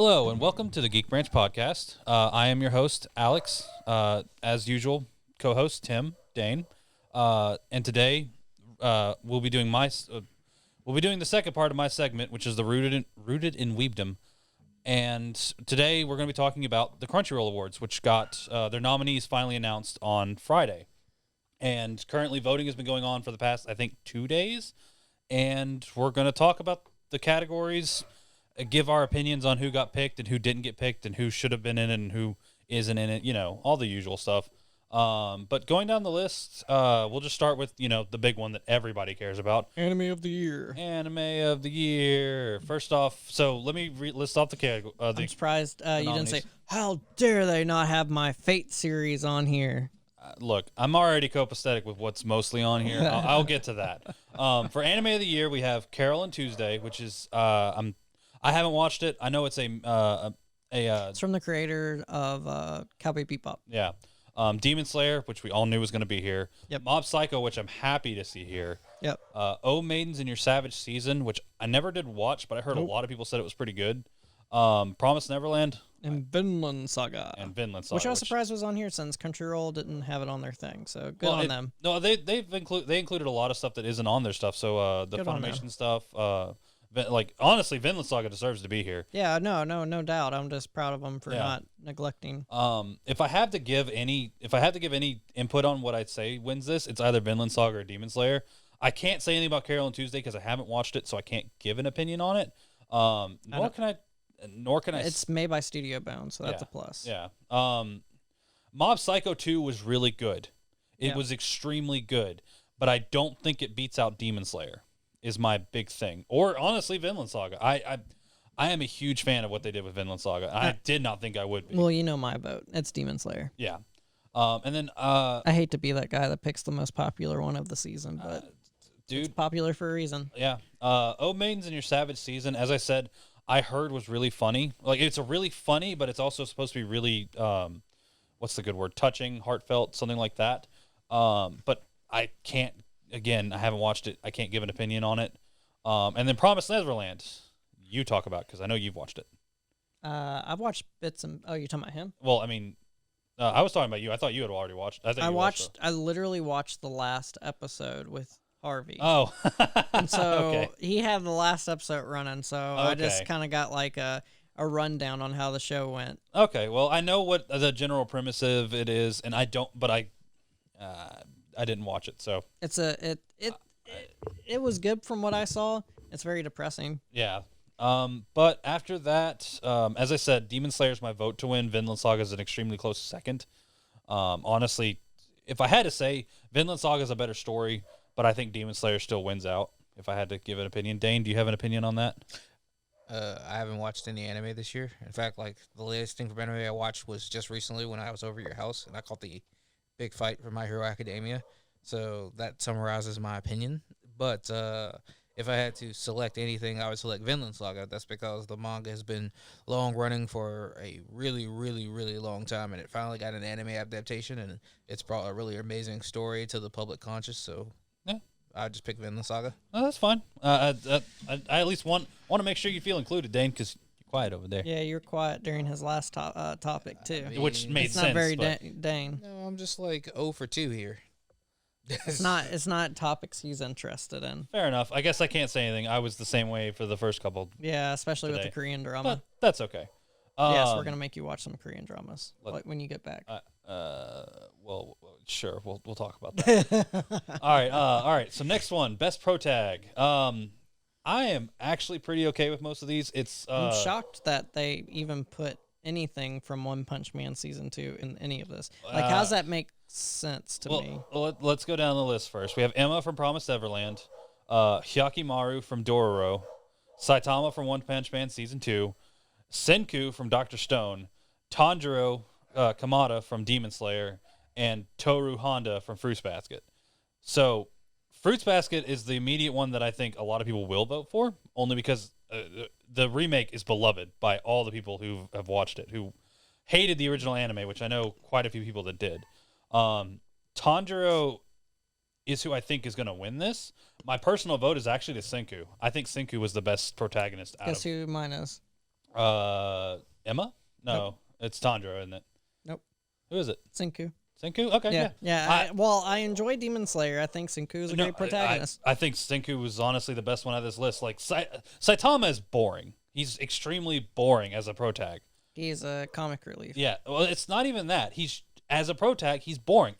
Hello, and welcome to the Geek Branch podcast. I am your host, Alex. As usual, co-host Tim Dane, and today we'll be doing the second part of my segment, which is the rooted in Weebdom. And today we're going to be talking about the Crunchyroll Awards, which got their nominees finally announced on Friday. And currently voting has been going on for the past, I think, 2 days. And we're going to talk about the categories, give our opinions on who got picked and who didn't get picked and who should have been in it and who isn't in it, all the usual stuff. But going down the list, we'll just start with, the big one that everybody cares about. Anime of the year. Anime of the year. First off, so let me list off the category. I'm surprised you didn't say, how dare they not have my Fate series on here? Look, I'm already copacetic with what's mostly on here. I'll get to that. For Anime of the Year, we have Carol and Tuesday, which is I haven't watched it. I know it's It's from the creator of Cowboy Bebop. Yeah. Demon Slayer, which we all knew was going to be here. Yep. Mob Psycho, which I'm happy to see here. Yep. Oh Maidens in Your Savage Season, which I never did watch, but I heard a lot of people said it was pretty good. Promised Neverland. And Vinland Saga. Which I was surprised was on here since Crunchyroll didn't have it on their thing. So good on them. No, they included a lot of stuff that isn't on their stuff. So the Good on them. Funimation stuff. Honestly, Vinland Saga deserves to be here. Yeah, no doubt. I'm just proud of them for not neglecting. If I have to give any input on what I'd say wins this, it's either Vinland Saga or Demon Slayer. I can't say anything about Carol and Tuesday because I haven't watched it, so I can't give an opinion on it. Nor can I. It's made by Studio Bound, so that's a plus. Yeah. Mob Psycho 2 was really good. It was extremely good, but I don't think it beats out Demon Slayer. Is my big thing, or honestly, Vinland Saga. I am a huge fan of what they did with Vinland Saga. I did not think I would be. Well, you know my vote. It's Demon Slayer. Yeah. And then I hate to be that guy that picks the most popular one of the season, but dude, it's popular for a reason. Yeah. Oh Maidens in Your Savage Season, as I said, I heard was really funny. Like, it's a really funny, but it's also supposed to be really what's the good word? Touching, heartfelt, something like that. But I can't. Again, I haven't watched it. I can't give an opinion on it. And then Promised Neverland, you talk about because I know you've watched it. I've watched bits and you're talking about him? Well, I mean, I was talking about you. I thought you had already watched. I literally watched the last episode with Harvey. Oh, and so okay. He had the last episode running, so I just kind of got like a rundown on how the show went. Okay, well, I know what the general premise of it is, and I didn't watch it, so it was good from what I saw. It's very depressing. Yeah. But after that, as I said, Demon Slayer is my vote to win. Vinland Saga is an extremely close second. Honestly, if I had to say, Vinland Saga is a better story, but I think Demon Slayer still wins out. If I had to give an opinion, Dane, do you have an opinion on that? I haven't watched any anime this year. In fact, like the latest thing from anime I watched was just recently when I was over at your house, and I caught the big fight for My Hero Academia. So that summarizes my opinion. But if I had to select anything, I would select Vinland Saga. That's because the manga has been long running for a really, really, really long time, and it finally got an anime adaptation, and it's brought a really amazing story to the public conscious. So yeah, I just pick Vinland Saga. Oh, that's fine. I at least want to make sure you feel included, Dane, because quiet over there. Yeah, you're quiet during his last topic too, which made it's sense. Not very Dane. No, I'm just like 0 for 2 here. It's not topics he's interested in. Fair enough. I guess I can't say anything. I was the same way for the first couple. Yeah, especially with the Korean drama. But that's okay. Yes, we're gonna make you watch some Korean dramas when you get back. Well, sure. We'll talk about that. All right. So next one, best pro tag. I am actually pretty okay with most of these. I'm shocked that they even put anything from One Punch Man season 2 in any of this. Like, how does that make sense to me? Well, let's go down the list first. We have Emma from Promised Neverland, Hyakimaru from Dororo, Saitama from One Punch Man season 2, Senku from Dr. Stone, Tanjiro Kamada from Demon Slayer, and Toru Honda from Fruits Basket. So Fruits Basket is the immediate one that I think a lot of people will vote for, only because the remake is beloved by all the people who have watched it, who hated the original anime, which I know quite a few people that did. Tanjiro is who I think is going to win this. My personal vote is actually to Senku. I think Senku was the best protagonist out Guess who mine is? Emma? No, it's Tandra, isn't it? Nope. Who is it? Senku. Senku? Okay, yeah. Yeah. I enjoy Demon Slayer. I think Senku is a great protagonist. I think Senku was honestly the best one out of this list. Like, Saitama is boring. He's extremely boring as a protag. He's a comic relief. Yeah, well, it's not even that. He's as a protag, he's boring.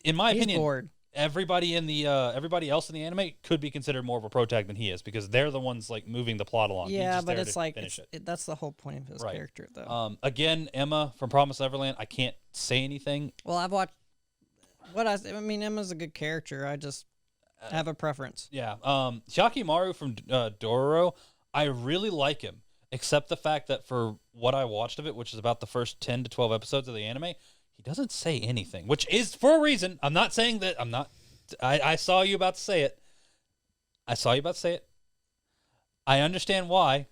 In my opinion, bored. Everybody else in the anime could be considered more of a protag than he is because they're the ones like moving the plot along. Yeah, but it's like that's the whole point of his character, though. Again, Emma from Promised Neverland. I can't say anything. Well, I've watched. Emma's a good character. I just have a preference. Yeah. Shakimaru from Dororo. I really like him, except the fact that for what I watched of it, which is about the first 10 to 12 episodes of the anime, he doesn't say anything, which is for a reason. I'm not saying that I saw you about to say it. I understand why.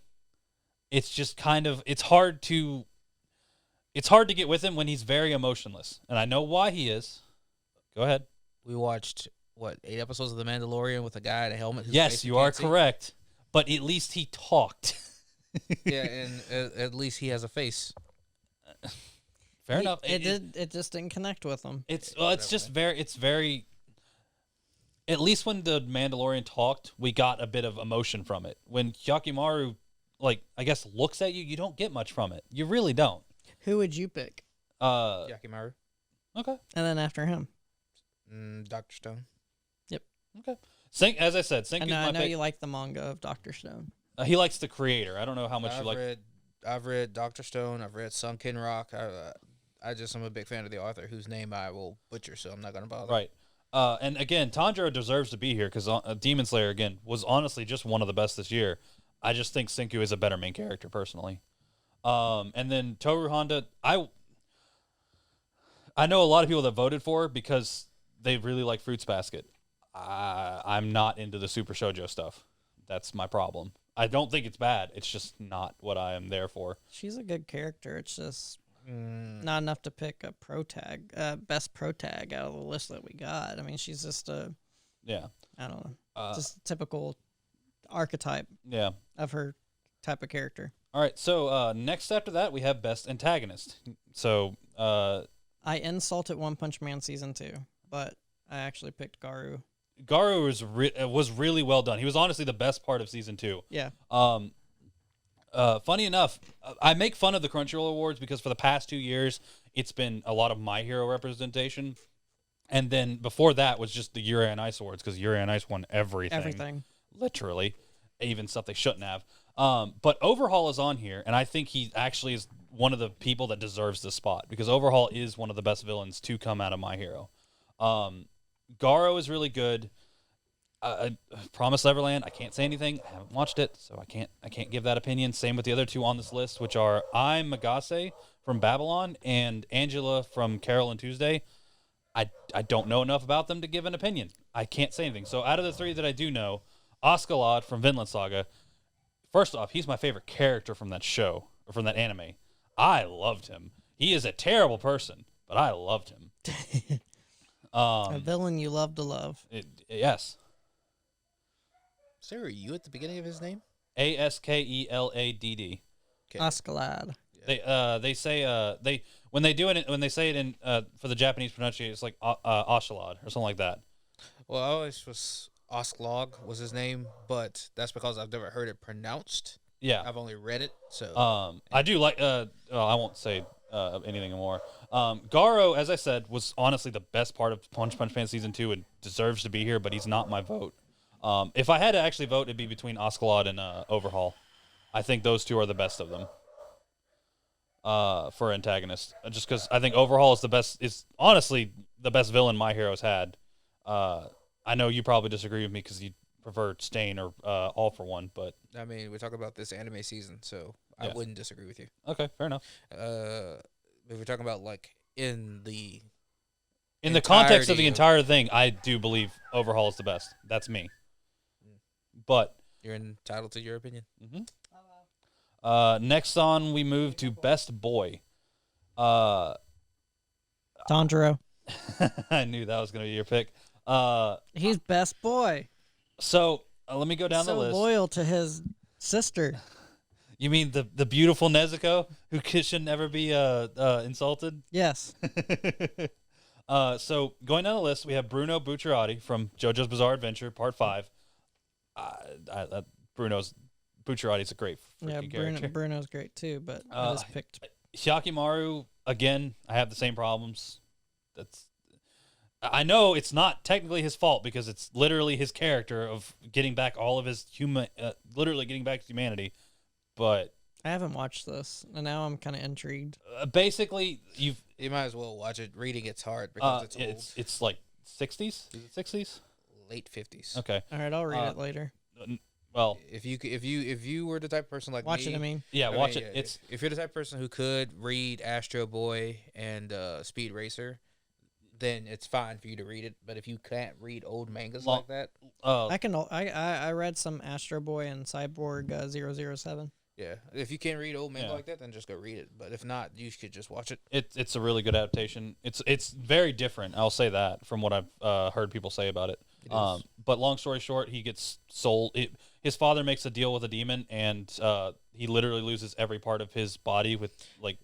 It's just it's hard to get with him when he's very emotionless. And I know why he is. Go ahead. We watched 8 episodes of The Mandalorian with a guy in a helmet. Yes, you are correct. But at least he talked. Yeah, and at least he has a face. Fair enough. It just didn't connect with him. It's very. At least when the Mandalorian talked, we got a bit of emotion from it. When Hyakimaru, I guess, looks at you, you don't get much from it. You really don't. Who would you pick? Yakimaru. Okay. And then after him, Dr. Stone. Yep. Okay. As I said, Senku's I know pick. you like the manga of Dr. Stone. He likes the creator. I don't know how much you like. I've read Dr. Stone. I've read Sunken Rock. I'm a big fan of the author whose name I will butcher, so I'm not going to bother. Right. And again, Tanjiro deserves to be here because Demon Slayer, again, was honestly just one of the best this year. I just think Senku is a better main character, personally. And then Toru Honda, I know a lot of people that voted for because they really like Fruits Basket. I'm not into the Super Shoujo stuff. That's my problem. I don't think it's bad. It's just not what I am there for. She's a good character. It's just not enough to pick a best protag out of the list that we got. I mean, she's just I don't know, just a typical archetype of her type of character. All right, so next after that, we have best antagonist. So I insulted One Punch Man Season 2, but I actually picked Garu. Garu was really well done. He was honestly the best part of Season 2. Yeah. Funny enough, I make fun of the Crunchyroll Awards because for the past 2 years, it's been a lot of My Hero representation. And then before that was just the Yuri on Ice Awards because Yuri on Ice won everything. Everything. Literally. Even stuff they shouldn't have. But Overhaul is on here, and I think he actually is one of the people that deserves this spot because Overhaul is one of the best villains to come out of My Hero. Garo is really good. Promised Neverland, I can't say anything. I haven't watched it, so I can't give that opinion. Same with the other two on this list, which are I'm Megase from Babylon and Angela from Carol and Tuesday. I don't know enough about them to give an opinion. I can't say anything. So out of the three that I do know, Askeladd from Vinland Saga, first off, he's my favorite character from that show, or from that anime. I loved him. He is a terrible person, but I loved him. A villain you love to love. Yes. Is there a U at the beginning of his name? Askeladd. Okay. Askeladd. They say when they say it in for the Japanese pronunciation, it's like Ashalad or something like that. Well, I always was Osklog was his name, but that's because I've never heard it pronounced. Yeah, I've only read it. So I do like. I won't say anything more. Garo, as I said, was honestly the best part of Punch Man Season 2 and deserves to be here, but he's not my vote. If I had to actually vote, it'd be between Askeladd and Overhaul. I think those two are the best of them for antagonists. Just because I think Overhaul is the best. Is honestly the best villain My Hero's had. I know you probably disagree with me because you prefer Stain or All for One, but I mean, we're talking about this anime season, so I wouldn't disagree with you. Okay, fair enough. If we're talking about like in the context of the entire thing, I do believe Overhaul is the best. That's me. But you're entitled to your opinion. Mm-hmm. Next on, we move to Best Boy. Tanjiro. I knew that was going to be your pick. He's best boy. So let me go down the list. So loyal to his sister. You mean the beautiful Nezuko who should never be insulted? Yes. So going down the list, we have Bruno Bucciarati from JoJo's Bizarre Adventure Part 5. Bruno's Bucciarati's a great freaking character. Bruno's great too, but I just picked Hyakimaru again. I have the same problems. I know it's not technically his fault because it's literally his character of getting back all of his literally getting back to humanity. But I haven't watched this, and now I'm kind of intrigued. Basically, you might as well watch it. Reading it's hard because it's old. It's like 60s. Is it 60s? Late 50s. Okay. All right, I'll read it later. Well, if you were the type of person like watch me, it. I mean, watch it. Yeah, It's if you're the type of person who could read Astro Boy and Speed Racer, then it's fine for you to read it. But if you can't read old mangas like that, I can. I read some Astro Boy and Cyborg 007. Yeah, if you can't read old manga like that, then just go read it. But if not, you should just watch it. It's a really good adaptation. It's very different. I'll say that from what I've heard people say about it. But long story short, he gets sold. His father makes a deal with a demon, and he literally loses every part of his body with like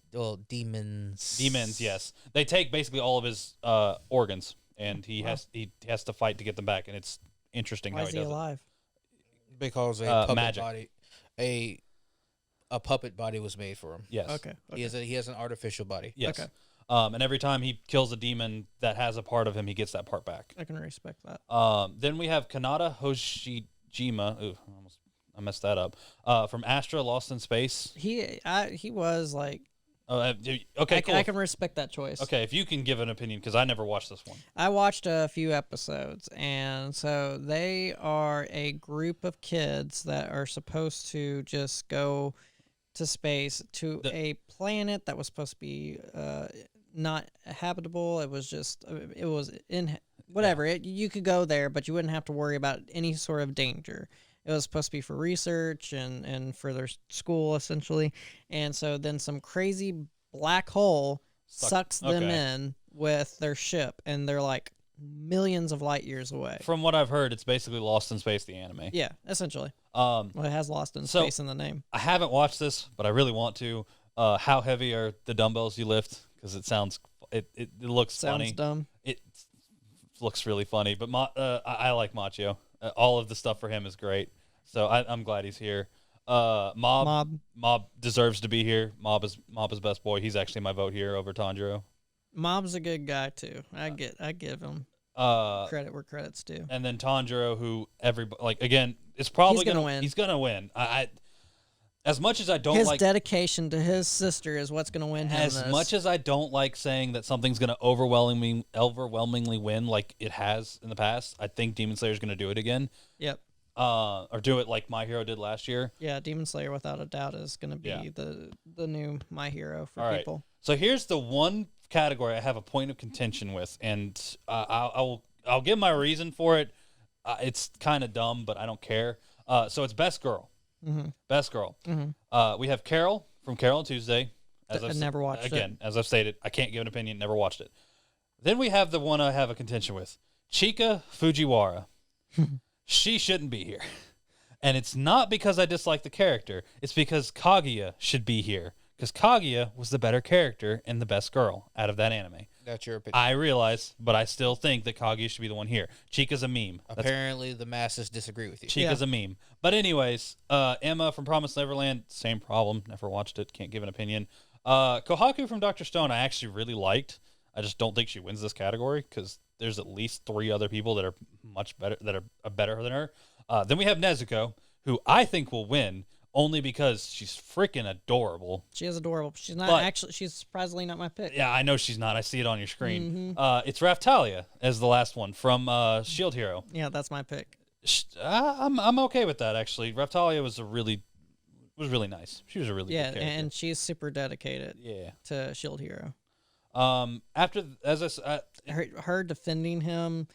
demons. Demons, yes. They take basically all of his organs, and he has to fight to get them back. And it's interesting Why how is he does alive? Because a puppet magic. body, a puppet body was made for him. Yes. Okay. He has an artificial body. Yes. Okay. And every time he kills a demon that has a part of him, he gets that part back. I can respect that. Then we have Kanata Hoshijima. Ooh, I messed that up. From Astra Lost in Space. He was like. Okay, cool. I can respect that choice. Okay, if you can give an opinion, because I never watched this one. I watched a few episodes, and so they are a group of kids that are supposed to just go to space to a planet that was supposed to be not habitable. It was just in whatever. You could go there, but you wouldn't have to worry about any sort of danger. It was supposed to be for research and for their school, essentially. And so then some crazy black hole sucks them in with their ship, and they're like millions of light years away. From what I've heard, it's basically Lost in Space, the anime. Yeah, essentially. Well, it has Lost in Space in the name. I haven't watched this, but I really want to. How heavy are the dumbbells you lift? Because it looks funny. Sounds dumb. It looks really funny, but I like Machio. All of the stuff for him is great, so I'm glad he's here. Mob deserves to be here. Mob is best boy. He's actually my vote here over Tanjiro. Mob's a good guy too. I give him credit where credit's due. And then Tanjiro, who again is probably gonna win. He's gonna win. I as much as I don't his dedication to his sister is what's gonna win him. As much as I don't like saying that something's gonna overwhelmingly win like it has in the past, I think Demon Slayer's gonna do it again. Yep. Or do it like My Hero did last year. Yeah, Demon Slayer without a doubt is gonna be the new My Hero for people. Right. So here's the one category I have a point of contention with, and I'll give my reason for it. It's kind of dumb, but I don't care. So it's Best Girl. Mm-hmm. Best Girl. Mm-hmm. We have Carol from Carol and Tuesday. I never watched it. Again, as I've stated, I can't give an opinion. Never watched it. Then we have the one I have a contention with, Chika Fujiwara. She shouldn't be here, and it's not because I dislike the character. It's because Kaguya should be here, because Kaguya was the better character and the best girl out of that anime. That's your opinion. I realize, but I still think that Kaguya should be the one here. Chika's a meme. Apparently, the masses disagree with you. Chika's a meme. But anyways, Emma from Promised Neverland, same problem. Never watched it. Can't give an opinion. Kohaku from Dr. Stone, I actually really liked. I just don't think she wins this category because there's at least 3 other people that are much better, that are better than her. Then we have Nezuko, who I think will win only because she's freaking adorable. She is adorable. She's not she's surprisingly not my pick. Yeah, I know she's not. I see it on your screen. It's Raftalia as the last one from Shield Hero. Yeah, that's my pick. I'm okay with that actually. Raftalia was really nice. She was a really good character. And she's super dedicated. Yeah. To Shield Hero. After as I her defending him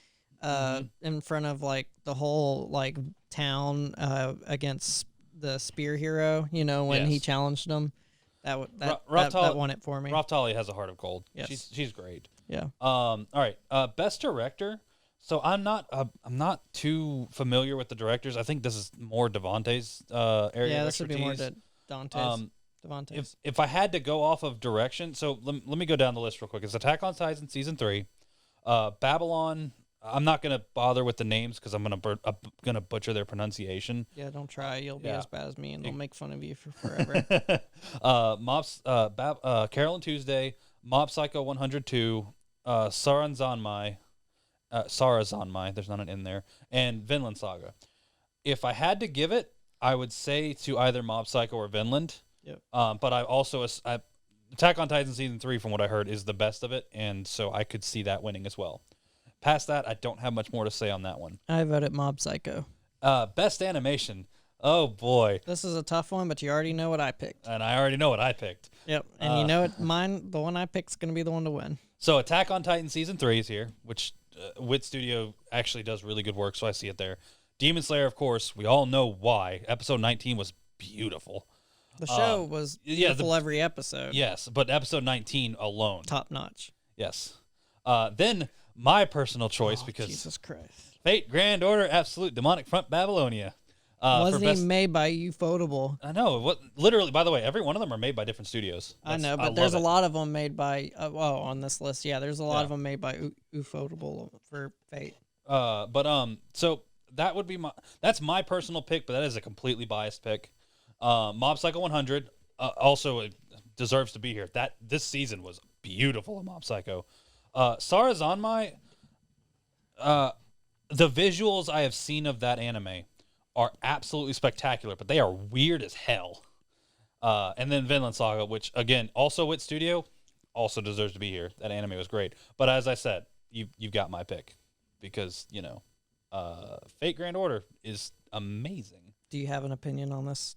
in front of like the whole like town against the Spear Hero, when he challenged him, that won it for me. Raftalia has a heart of gold. Yes. She's great. Yeah. All right. Best director. So I'm not too familiar with the directors. I think this is more Devante's area. Yeah, of this would be more expertise. Devontae's. If I had to go off of direction, so let me go down the list real quick. It's Attack on Titan season 3, Babylon. I'm not gonna bother with the names because I'm gonna butcher their pronunciation. Yeah, don't try. You'll be as bad as me, and they'll make fun of you for forever. Carol and Tuesday, Mob Psycho 102, Sarazanmai. There's not an in there, and Vinland Saga. If I had to give it, I would say to either Mob Psycho or Vinland. Yep. But I also Attack on Titan season 3, from what I heard, is the best of it, and so I could see that winning as well. Past that, I don't have much more to say on that one. I voted Mob Psycho. Best animation. Oh boy, this is a tough one, but you already know what I picked. And I already know what I picked. Yep, and you know it. The one I picked is going to be the one to win. So Attack on Titan season 3 is here, which Wit Studio actually does really good work, so I see it there. Demon Slayer, of course, we all know why. Episode 19 was beautiful. The show was beautiful every episode. Yes, but episode 19 alone. Top notch. Yes. Then my personal choice, because Jesus Christ. Fate, Grand Order, Absolute, Demonic Front, Babylonia. Wasn't even made by Ufotable. I know. Literally, by the way, every one of them are made by different studios. I know, but there's a lot of them made by, on this list, there's a lot of them made by Ufotable for Fate. So that would be that's my personal pick, but that is a completely biased pick. Mob Psycho 100 also it deserves to be here. This season was beautiful in Mob Psycho. Sarazanmai, the visuals I have seen of that anime are absolutely spectacular, but they are weird as hell. And then Vinland Saga, which again also Wit Studio, also deserves to be here. That anime was great. But as I said, you've got my pick because Fate Grand Order is amazing. Do you have an opinion on this?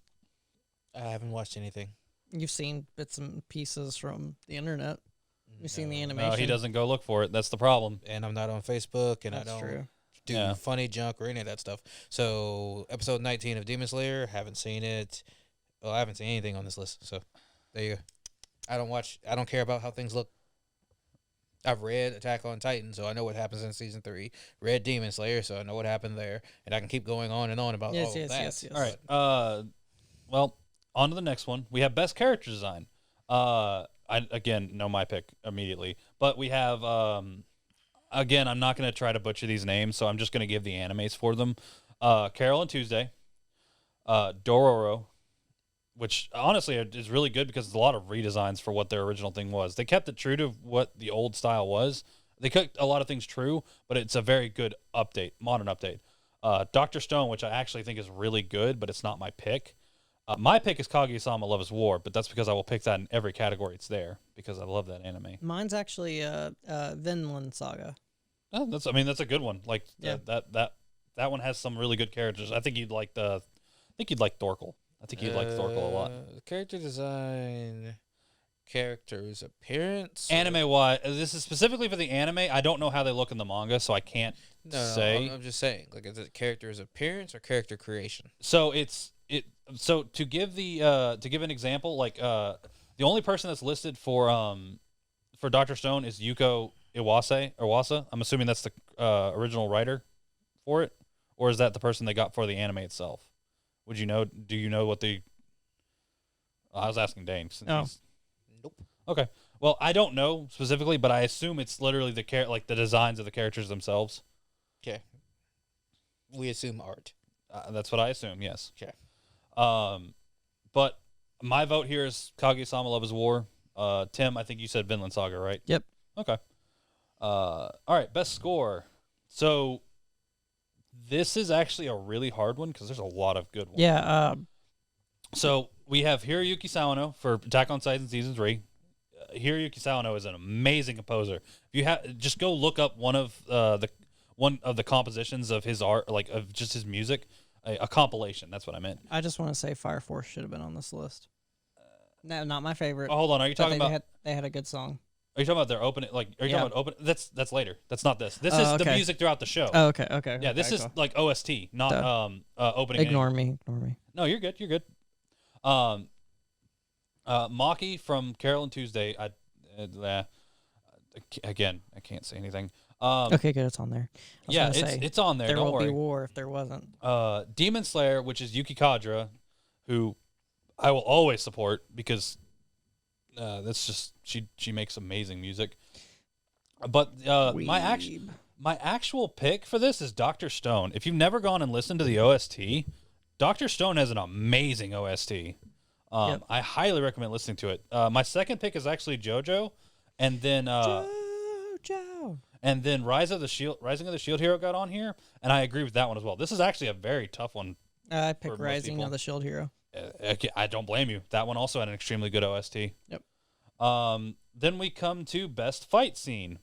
I haven't watched anything. You've seen bits and pieces from the internet. You've seen the animation. No, he doesn't go look for it. That's the problem. And I'm not on Facebook, and That's I don't true. do funny junk or any of that stuff. So episode 19 of Demon Slayer, haven't seen it. Well, I haven't seen anything on this list. So there you go. I don't care about how things look. I've read Attack on Titan, so I know what happens in season 3. Read Demon Slayer, so I know what happened there. And I can keep going on and on about all of that. Yes. All right. Well, on to the next one. We have Best Character Design. I again know my pick immediately, but we have again, I'm not going to try to butcher these names, so I'm just going to give the animes for them. Carol and Tuesday, Dororo, which honestly is really good because there's a lot of redesigns for what their original thing was. They kept it true to what the old style was. They kept a lot of things true, but it's a very good update, modern update. Dr. Stone, which I actually think is really good, but it's not my pick. My pick is Kaguya-sama Love is War, but that's because I will pick that in every category it's there because I love that anime. Mine's actually Vinland Saga. Oh, that's a good one. Like that one has some really good characters. I think you'd like Thorkel. I think you'd like Thorkel a lot. Character design, characters, appearance. Anime wise, this is specifically for the anime. I don't know how they look in the manga, so I can't say. I'm just saying, like, is it character's appearance or character creation? So So to give an example, like the only person that's listed for Dr. Stone is Yuko Iwasa. I'm assuming that's the original writer for it, or is that the person they got for the anime itself? Would you know? Do you know what the? I was asking Dane. Nope. Okay. Well, I don't know specifically, but I assume it's literally the designs of the characters themselves. Okay. We assume art. That's what I assume. Yes. Okay. But my vote here is Kaguya-sama Love is War. Tim, I think you said Vinland Saga, right? Yep. Okay. All right, best score. So this is actually a really hard one because there's a lot of good ones. Yeah. So we have Hiroyuki Sawano for Attack on Titan season 3. Hiroyuki Sawano is an amazing composer. If you just go look up one of the compositions of his art, like of just his music. A compilation. That's what I meant. I just want to say Fire Force should have been on this list. No, not my favorite. Oh, hold on. Are you talking about? They had a good song. Are you talking about their opening? Like, are you talking about open? That's later. That's not this. This is the music throughout the show. Oh, okay. Yeah, this is like OST, not opening. Ignore me. No, you're good. You're good. Maki from Carol and Tuesday. Again, I can't say anything. Okay, good. It's on there. Yeah, it's on there. There Don't will worry. be war if there wasn't. Demon Slayer, which is Yuki Kadra, who I will always support because that's just she makes amazing music. But my actual pick for this is Dr. Stone. If you've never gone and listened to the OST, Dr. Stone has an amazing OST. Yep. I highly recommend listening to it. My second pick is actually JoJo, and then JoJo. And then Rising of the Shield Hero got on here, and I agree with that one as well. This is actually a very tough one. I picked Rising of the Shield Hero. I don't blame you. That one also had an extremely good OST. Yep. Then we come to best fight scene.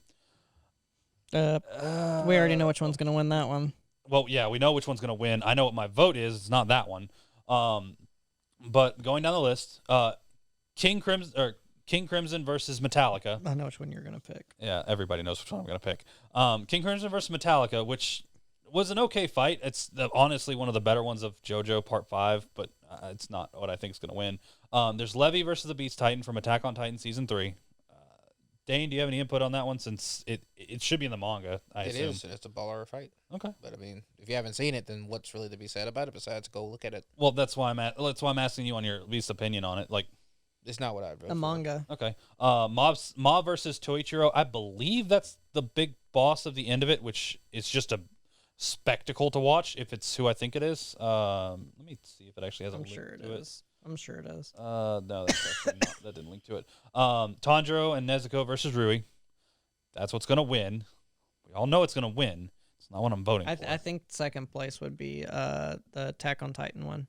We already know which one's going to win that one. Well, yeah, we know which one's going to win. I know what my vote is. It's not that one. But going down the list, King Crimson versus Metallica. I know which one you're going to pick. Yeah, everybody knows which one I'm going to pick. King Crimson versus Metallica, which was an okay fight. It's honestly one of the better ones of JoJo Part 5, but it's not what I think is going to win. There's Levi versus the Beast Titan from Attack on Titan Season 3. Dane, do you have any input on that one? Since it should be in the manga, I assume. It is. It's a baller fight. Okay. But I mean, if you haven't seen it, then what's really to be said about it besides go look at it? Well, that's why I'm asking you on your least opinion on it. Like, it's not what I wrote. The manga. Okay. Mob versus Toichiro. I believe that's the big boss of the end of it, which is just a spectacle to watch. If it's who I think it is. Let me see if it actually has a link to it. I'm sure it is. No, that's actually not. That didn't link to it. Tanjiro and Nezuko versus Rui. That's what's gonna win. We all know it's gonna win. It's not what I'm voting for. I think second place would be the Attack on Titan one.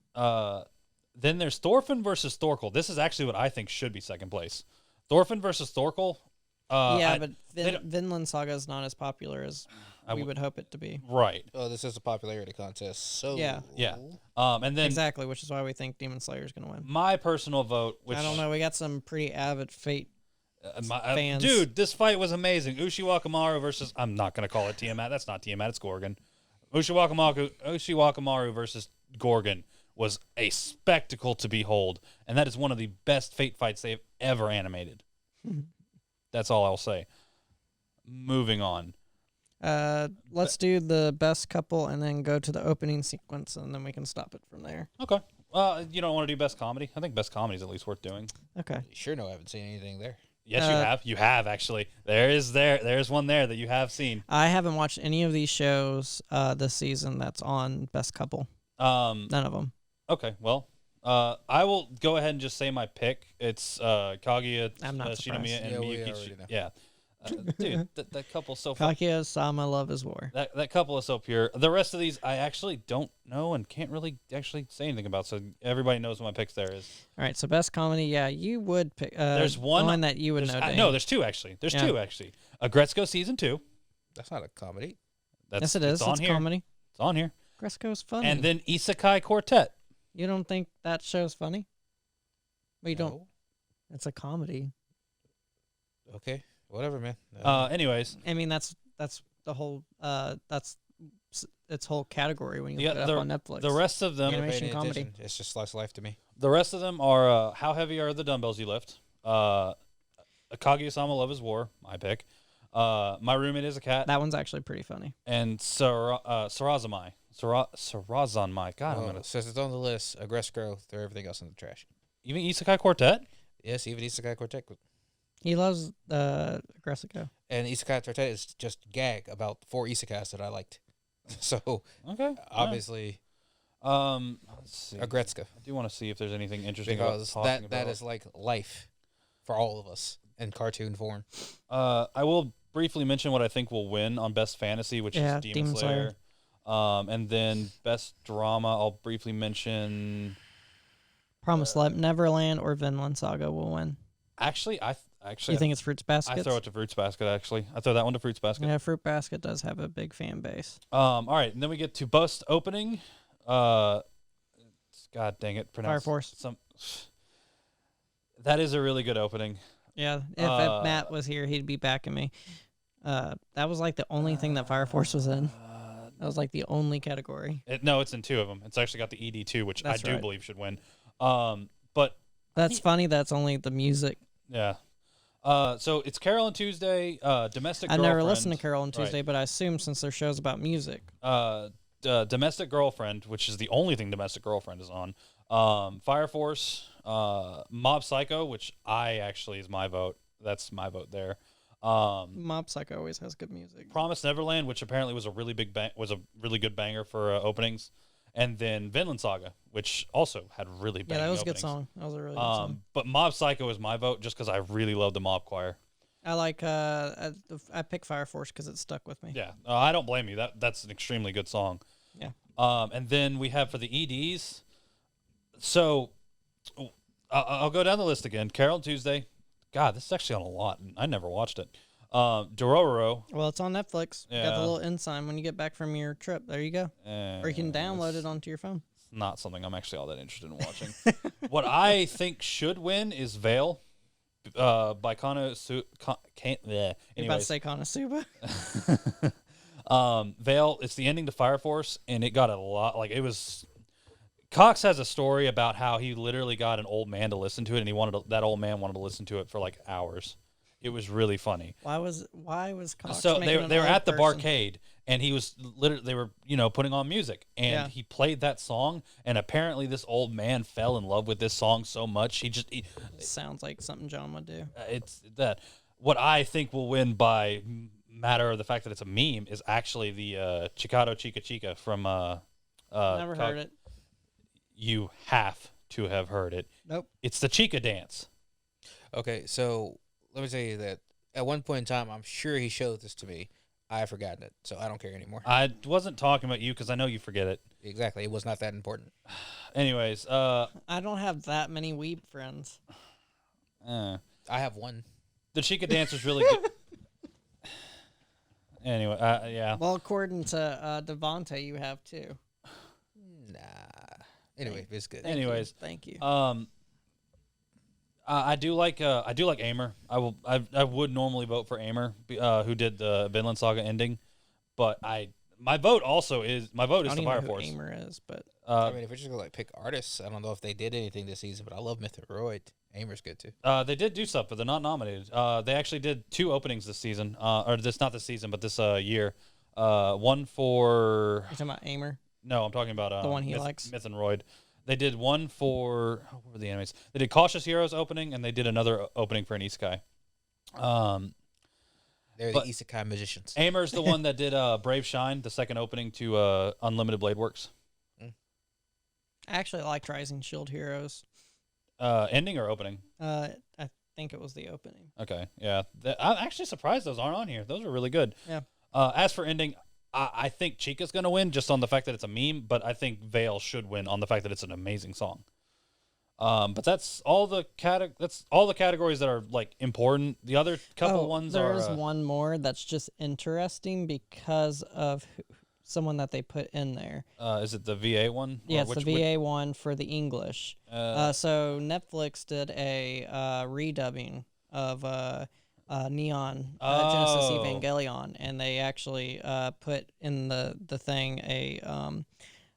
Then there's Thorfinn versus Thorkel. This is actually what I think should be second place. Thorfinn versus Thorkel. But Vinland Saga is not as popular as we would hope it to be. Right. Oh, this is a popularity contest. So yeah. And then exactly, which is why we think Demon Slayer is going to win. My personal vote, which I don't know, we got some pretty avid Fate fans. Dude, this fight was amazing. Ushiwakamaru versus I'm not going to call it Tiamat. That's not Tiamat. It's Gorgon. Ushiwakamaru versus Gorgon was a spectacle to behold, and that is one of the best Fate fights they've ever animated. That's all I'll say. Moving on. Let's do the best couple and then go to the opening sequence, and then we can stop it from there. Okay. You don't want to do best comedy? I think best comedy is at least worth doing. Okay. You sure no, I haven't seen anything there. Yes, you have. You have, actually. There's one there that you have seen. I haven't watched any of these shows this season that's on best couple. None of them. Okay, well, I will go ahead and just say my pick. It's Kaguya, I'm not Shinomiya, and Miyuki. Yeah. Dude, that couple's so fun. Kaguya Sama Love is War. That couple is so pure. The rest of these, I actually don't know and can't really actually say anything about. So everybody knows what my picks there is. All right, so best comedy, yeah, you would pick. There's one that you would know. No, there's two actually. Two actually. Agretzko season 2. That's not a comedy. Yes, it is. It's comedy. It's on here. Agretzko's funny. And then Isekai Quartet. You don't think that show's funny? Well, you No. don't. It's a comedy. Okay, whatever, man. Anyways, I mean, that's the whole. That's its whole category when you look it up on Netflix. The rest of them, animation comedy. It's just slice of life to me. The rest of them are how heavy are the dumbbells you lift? Kaguya-sama Love is War, my pick. My Roommate is a Cat. That one's actually pretty funny. And Sarazanmai. Sarazanmai. God, I'm gonna. Since it's on the list, Agretzko, throw everything else in the trash. Even Isekai Quartet. Yes, even Isekai Quartet. He loves Agretzko. And Isekai Quartet is just gag about 4 isekais that I liked. So Okay. obviously, Let's see. Agretzko, I do want to see if there's anything interesting because about talking that about. is like life for all of us in cartoon form. I will briefly mention what I think will win on Best Fantasy, which is Demon Slayer. And then Best Drama, I'll briefly mention. Promised Neverland or Vinland Saga will win. Actually, You think it's Fruits Basket? I throw it to Fruits Basket. Actually, I throw that one to Fruits Basket. Yeah, Fruit Basket does have a big fan base. All right, and then we get to Best Opening. God dang it, Fire Force. That is a really good opening. Yeah, if Matt was here, he'd be backing me. That was like the only thing that Fire Force was in. That was like the only category. No, it's in 2 of them. It's actually got the ED2, which I do believe should win. But that's funny. That's only the music. Yeah. So it's Carol and Tuesday, Domestic I Girlfriend. never listened to Carol and Tuesday, but I assume since their show's about music. Domestic Girlfriend, which is the only thing Domestic Girlfriend is on. Fire Force, Mob Psycho, which actually is my vote. That's my vote there. Mob Psycho always has good music. Promise Neverland, which apparently was a really good banger for openings, and then Vinland Saga, which also had really banging that was openings. a good song. That was a really good song. But Mob Psycho is my vote just because I really love the Mob Choir. I like I pick Fire Force because it stuck with me. Yeah, I don't blame you. That's an extremely good song. Yeah. And then we have for the EDs. So I'll go down the list again. Carol and Tuesday. God, this is actually on a lot. I never watched it. Dororo. Well, it's on Netflix. Yeah. You got the little ensign when you get back from your trip. There you go. Or you can download it onto your phone. It's not something I'm actually all that interested in watching. What I think should win is Veil. By Konosuba. You're about to say Konosuba? Veil, it's the ending to Fire Force, and it got a lot. Like, it was. Cox has a story about how he literally got an old man to listen to it, and that old man wanted to listen to it for like hours. It was really funny. Why was Cox? So they making were an at the old person? barcade, and he was literally they were putting on music, and he played that song, and apparently this old man fell in love with this song so much he sounds like something John would do. It's that what I think will win by matter of the fact that it's a meme is actually the Chikado Chica Chica from Never heard it. You have to have heard it. Nope. It's the Chica dance. Okay, so let me tell you that at one point in time, I'm sure he showed this to me. I have forgotten it, so I don't care anymore. I wasn't talking about you because I know you forget it. Exactly. It was not that important. Anyways, I don't have that many weeb friends. I have one. The Chica dance was really good. Anyway, yeah. Well, according to Devontae, you have two. Nah. Anyway, it's good. Anyways, thank you. I do like Aimer. I would normally vote for Aimer, who did the Vinland Saga ending, but my vote is the Fire Force. Aimer is, but I mean, if we're just gonna pick artists, I don't know if they did anything this season, but I love Mythoroid. Aimer's good too. They did do stuff, but they're not nominated. They actually did 2 openings this season, or not this season, but this year. One for. You're talking about Aimer? No, I'm talking about the one he likes. Myth and Royd. They did one for what were the animes? They did Cautious Heroes opening, and they did another opening for an Isekai. They're the Isekai magicians. Aimer's the one that did Brave Shine, the second opening to Unlimited Blade Works. I actually liked Rising Shield Heroes. Ending or opening? I think it was the opening. Okay, yeah. I'm actually surprised those aren't on here. Those are really good. Yeah. As for ending, I think Chica's going to win just on the fact that it's a meme, but I think Veil should win on the fact that it's an amazing song. But that's all the categories that are like important. The other couple ones there's one more that's just interesting because of someone that they put in there. Is it the VA one? Yeah, it's the VA one for the English. So Netflix did a redubbing of Neon Genesis Evangelion, and they actually put in the thing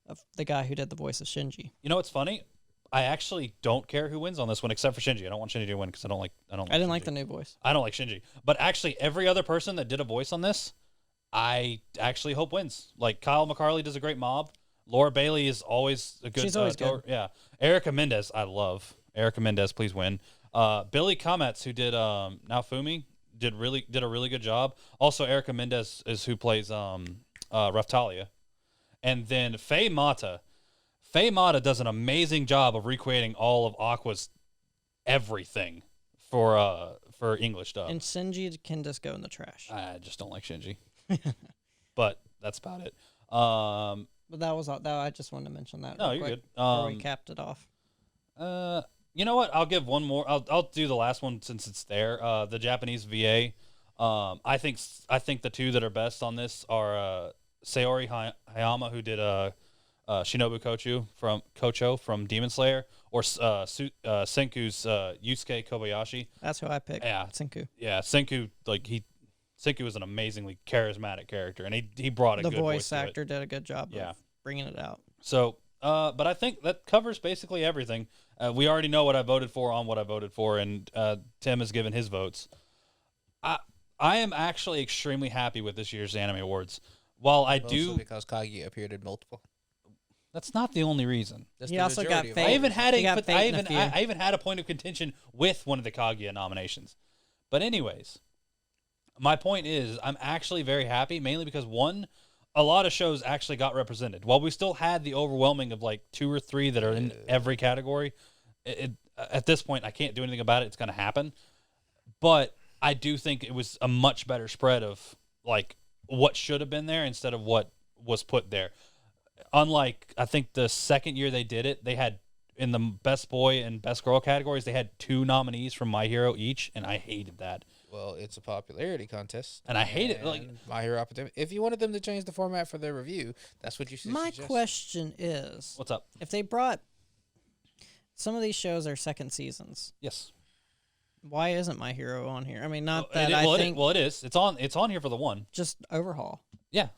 of the guy who did the voice of Shinji. You know what's funny? I actually don't care who wins on this one except for Shinji. I don't want Shinji to win because I didn't Shinji. like the new voice. I don't like Shinji. But actually, every other person that did a voice on this, I actually hope wins. Like Kyle McCarley does a great Mob. Laura Bailey is always a good. She's always good. Yeah. Erica Mendez, I love. Erica Mendez, please win. Billy Kametz, who did Naofumi, did a really good job. Also, Erica Mendez is who plays Raftalia. And then Faye Mata. Faye Mata does an amazing job of recreating all of Aqua's everything for English dub. And Shinji can just go in the trash. I just don't like Shinji. But that's about it. But that was all. I just wanted to mention that. No, you're good. Before we capped it off. You know what? I'll give one more. I'll do the last one since it's there. The Japanese VA. I think the two that are best on this are Saori Hayama, who did Shinobu Kocho from Demon Slayer, or Senku's Yusuke Kobayashi. That's who I picked. Yeah, Senku. Yeah, Senku. Senku is an amazingly charismatic character, and he brought a good voice. The voice actor did a good job of bringing it out. So, but I think that covers basically everything. We already know what I voted for on what I voted for, and Tim has given his votes. I am actually extremely happy with this year's Anime Awards. while I Mostly do, because Kaguya appeared in multiple. that's not the only reason. That's He the also got majority of Fate. I all even of had He got a, Fate in a few. I even had a point of contention with one of the Kaguya nominations. But anyways, my point is, I'm actually very happy, mainly because one, a lot of shows actually got represented. While we still had the overwhelming of like 2 or 3 that are in every category, at this point I can't do anything about it. It's going to happen. But I do think it was a much better spread of like what should have been there instead of what was put there. Unlike, I think the second year they did it, they had in the best boy and best girl categories, they had 2 nominees from My Hero each, and I hated that. Well, it's a popularity contest, and I hate it. Like My Hero Academia. If you wanted them to change the format for their review, that's what you should My suggest. question is, what's up? if they brought some of these shows are second seasons, Yes. why isn't My Hero on here? I mean, not Well, that it, I think it is. It's on here for the one. just overhaul Yeah.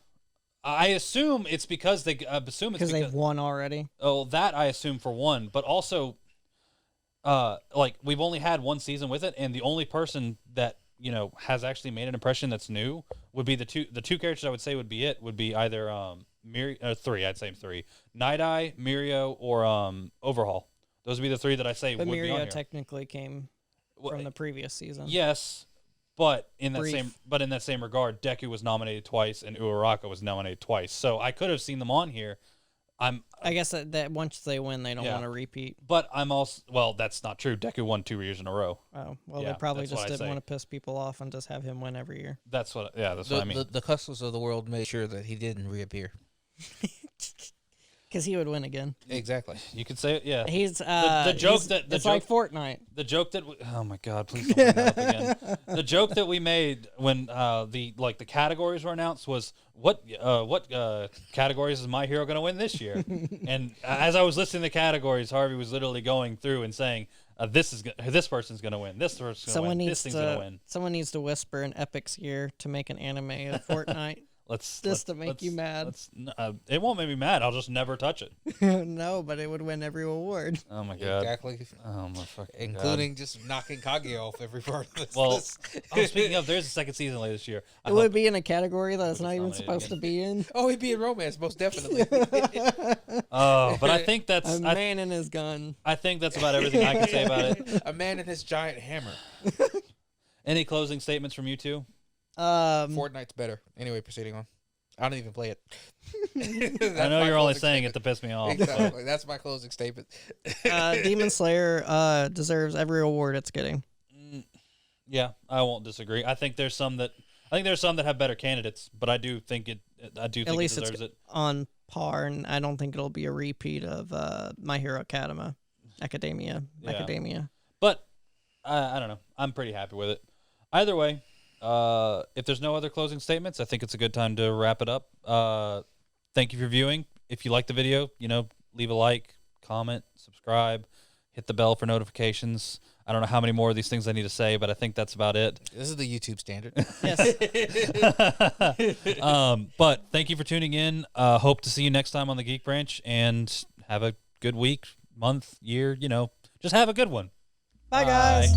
I assume it's because because they've won already. Oh, that I assume for one, but also, like we've only had one season with it, and the only person that has actually made an impression that's new would be the two characters I would say would be either three. I'd say 3: Night Eye, Mirio, or Overhaul. Those would be the 3 that I say But would be on Mirio here. technically came from the previous season. Yes, but in that Brief. same regard, Deku was nominated twice and Uraraka was nominated twice. So I could have seen them on here. I guess that once they win, they don't Yeah. want to repeat. But I'm also that's not true. Deku won 2 years in a row. Oh, well, Yeah, they probably that's what just I'd didn't say. want to piss people off and just have him win every year. That's what what I mean. The Custles of the world made sure that he didn't reappear. Because he would win again. Exactly. You could say it, yeah. He's the joke it's like Fortnite. The joke that oh my god, please don't bring that up again. The joke that we made when the categories were announced was what categories is My Hero going to win this year? And as I was listing the categories, Harvey was literally going through and saying this person's going to win. This person's going to win. This thing's going to win. Someone needs to whisper an Epic's year to make an anime of Fortnite. To make you mad. It won't make me mad. I'll just never touch it. No, but it would win every award. Oh my god. Exactly. Oh my fucking Including just knocking Kaguya off every part of this. Well, speaking of, there's a second season later this year. It would be in a category that it's not even nominated supposed to be in. Oh, he'd be in romance, most definitely. Oh, but I think that's A man and his gun. I think that's about everything I can say about it. A man and his giant hammer. Any closing statements from you two? Fortnite's better. Anyway, proceeding on. I don't even play it. I know you're only saying it to piss me off. Exactly. That's my closing statement. Demon Slayer deserves every award it's getting. Yeah, I won't disagree. I think there's some that have better candidates, but I do think it deserves it. On par, and I don't think it'll be a repeat of My Hero Academia. But I don't know. I'm pretty happy with it. Either way, if there's no other closing statements, I think it's a good time to wrap it up. Thank you for viewing. If you like the video, leave a like, comment, subscribe, hit the bell for notifications. I don't know how many more of these things I need to say, but I think that's about it. This is the YouTube standard. Yes. But thank you for tuning in. Hope to see you next time on the Geek Branch, and have a good week, month, year. Just have a good one. Bye, guys.